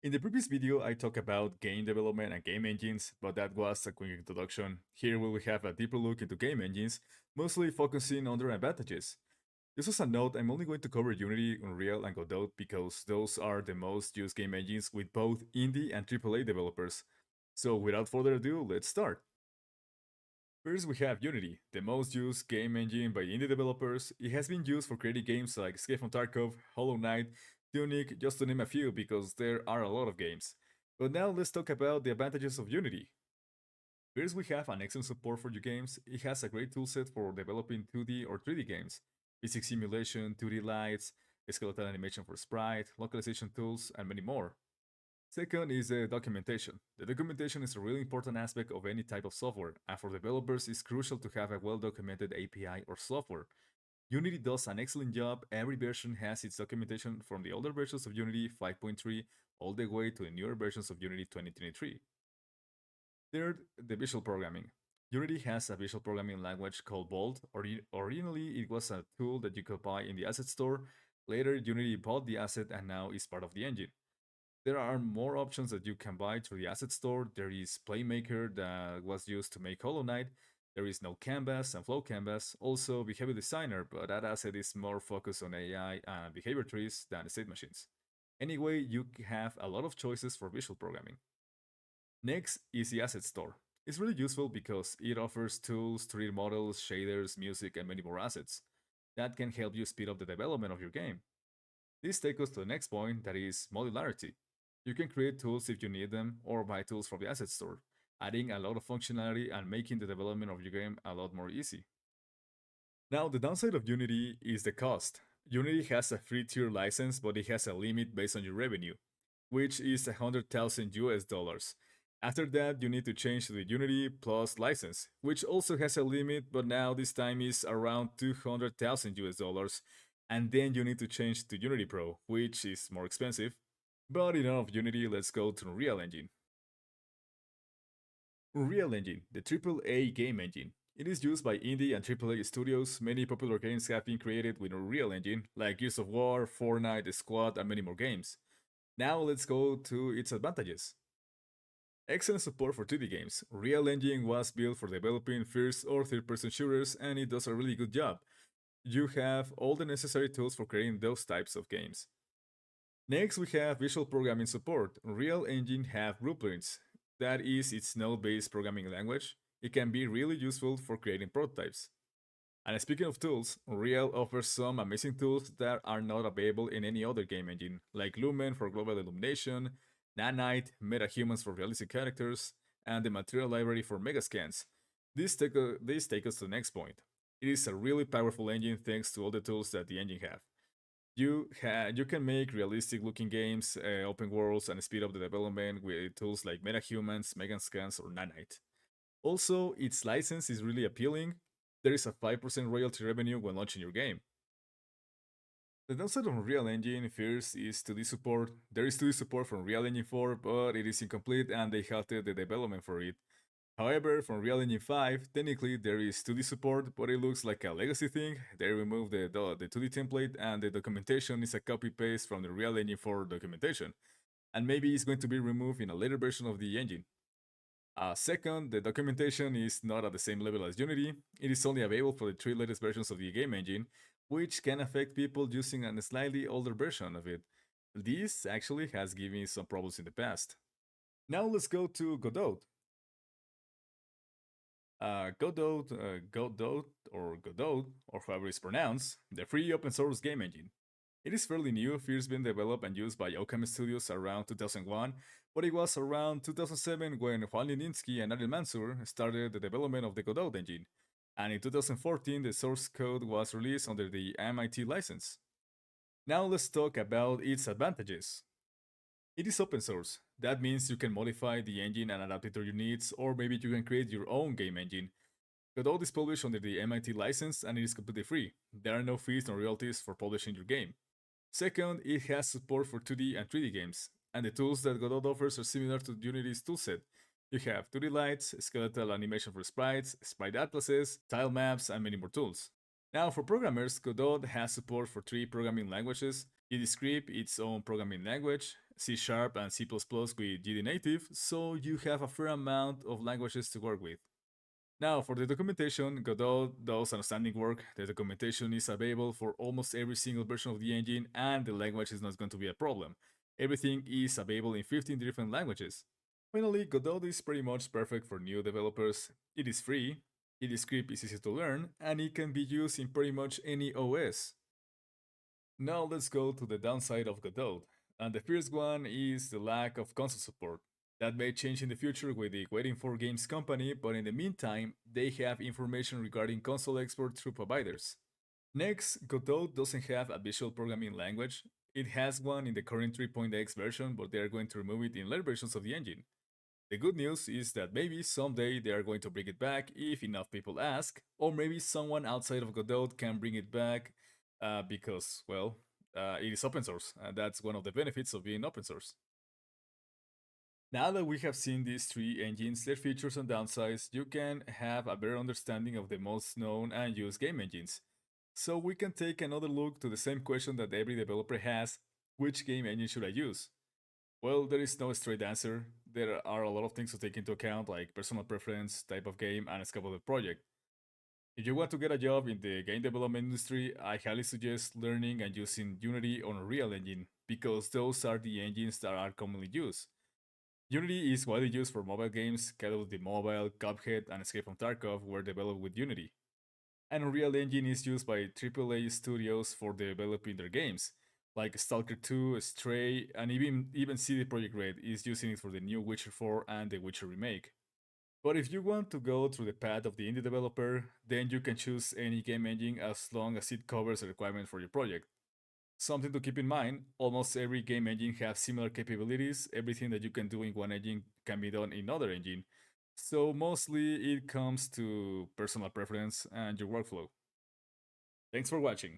In the previous video, I talked about game development and game engines, but that was a quick introduction. Here we will have a deeper look into game engines, mostly focusing on their advantages. Just as a note, I'm only going to cover Unity, Unreal, and Godot because those are the most used game engines with both indie and AAA developers. So without further ado, let's start. First, we have Unity, the most used game engine by indie developers. It has been used for creating games like Escape from Tarkov, Hollow Knight, Tunic, just to name a few, because there are a lot of games. But now let's talk about the advantages of Unity. First, we have an excellent support for your games. It has a great toolset for developing 2D or 3D games, physics simulation, 2D lights, skeletal animation for sprite, localization tools, and many more. Second is the documentation. The documentation is a really important aspect of any type of software, and for developers, it's crucial to have a well documented API or software. Unity does an excellent job. Every version has its documentation from the older versions of Unity 5.3 all the way to the newer versions of Unity 2023. Third, the visual programming. Unity has a visual programming language called Bolt. Originally, it was a tool that you could buy in the asset store. Later, Unity bought the asset and now is part of the engine. There are more options that you can buy through the asset store. There is Playmaker that was used to make Hollow Knight. There is No Canvas and Flow Canvas, also Behavior Designer, but that asset is more focused on AI and behavior trees than state machines. Anyway, you have a lot of choices for visual programming. Next is the asset store. It's really useful because it offers tools, 3D models, shaders, music, and many more assets that can help you speed up the development of your game. This takes us to the next point, that is modularity. You can create tools if you need them, or buy tools from the asset store, adding a lot of functionality and making the development of your game a lot more easy. Now, the downside of Unity is the cost. Unity has a free tier license, but it has a limit based on your revenue, which is 100,000 US dollars. After that, you need to change to the Unity Plus license, which also has a limit, but now this time is around 200,000 US dollars. And then you need to change to Unity Pro, which is more expensive. But enough of Unity, let's go to Unreal Engine. Unreal Engine, the AAA game engine. It is used by indie and AAA studios. Many popular games have been created with Unreal Engine, like Gears of War, Fortnite, The Squad, and many more games. Now let's go to its advantages. Excellent support for 2D games. Unreal Engine was built for developing first or third person shooters, and it does a really good job. You have all the necessary tools for creating those types of games. Next, we have visual programming support. Unreal Engine have blueprints. That is its node-based programming language. It can be really useful for creating prototypes. And speaking of tools, Unreal offers some amazing tools that are not available in any other game engine, like Lumen for global illumination, Nanite, MetaHumans for realistic characters, and the material library for megascans. These take us to the next point. It is a really powerful engine thanks to all the tools that the engine have. You can make realistic looking games, open worlds, and speed up the development with tools like MetaHumans, Megascans, or Nanite. Also, its license is really appealing. There is a 5% royalty revenue when launching your game. The downside of Unreal Engine first is 2D support. There is 2D support from Unreal Engine 4, but it is incomplete and they halted the development for it. However, from Unreal Engine 5, technically there is 2D support, but it looks like a legacy thing. They removed the 2D template and the documentation is a copy-paste from the Unreal Engine 4 documentation. And maybe it's going to be removed in a later version of the engine. Second, the documentation is not at the same level as Unity. It is only available for the 3 latest versions of the game engine, which can affect people using a slightly older version of it. This actually has given me some problems in the past. Now let's go to Godot. Godot, or however it's pronounced, the free open source game engine. It is fairly new, first being developed and used by Occam Studios around 2001, but it was around 2007 when Juan Lininsky and Adil Mansur started the development of the Godot engine, and in 2014 the source code was released under the MIT license. Now let's talk about its advantages. It is open source. That means you can modify the engine and adapt it to your needs, or maybe you can create your own game engine. Godot is published under the MIT license and it is completely free. There are no fees nor royalties for publishing your game. Second, it has support for 2D and 3D games, and the tools that Godot offers are similar to Unity's toolset. You have 2D lights, skeletal animation for sprites, sprite atlases, tile maps, and many more tools. Now, for programmers, Godot has support for 3 programming languages. It is Script, its own programming language, C Sharp, and C++ with GD Native, so you have a fair amount of languages to work with. Now, for the documentation, Godot does outstanding work. The documentation is available for almost every single version of the engine, and the language is not going to be a problem. Everything is available in 15 different languages. Finally, Godot is pretty much perfect for new developers. It is free, its script is easy to learn, and it can be used in pretty much any OS. Now let's go to the downside of Godot. And the first one is the lack of console support. That may change in the future with the Waiting for Games company, but in the meantime, they have information regarding console export through providers. Next, Godot doesn't have a visual programming language. It has one in the current 3.x version, but they are going to remove it in later versions of the engine. The good news is that maybe someday they are going to bring it back if enough people ask, or maybe someone outside of Godot can bring it back because, well, it is open source, and that's one of the benefits of being open source. Now that we have seen these three engines, their features and downsides, you can have a better understanding of the most known and used game engines. So we can take another look to the same question that every developer has: which game engine should I use? Well, there is no straight answer. There are a lot of things to take into account, like personal preference, type of game, and scope of the project. If you want to get a job in the game development industry, I highly suggest learning and using Unity or Unreal Engine, because those are the engines that are commonly used. Unity is widely used for mobile games. Call of Duty Mobile, Cuphead, and Escape from Tarkov were developed with Unity. And Unreal Engine is used by AAA studios for developing their games, like Stalker 2, Stray, and even CD Projekt Red is using it for the new Witcher 4 and the Witcher remake. But if you want to go through the path of the indie developer, then you can choose any game engine as long as it covers the requirements for your project. Something to keep in mind: almost every game engine has similar capabilities. Everything that you can do in one engine can be done in another engine. So mostly it comes to personal preference and your workflow. Thanks for watching.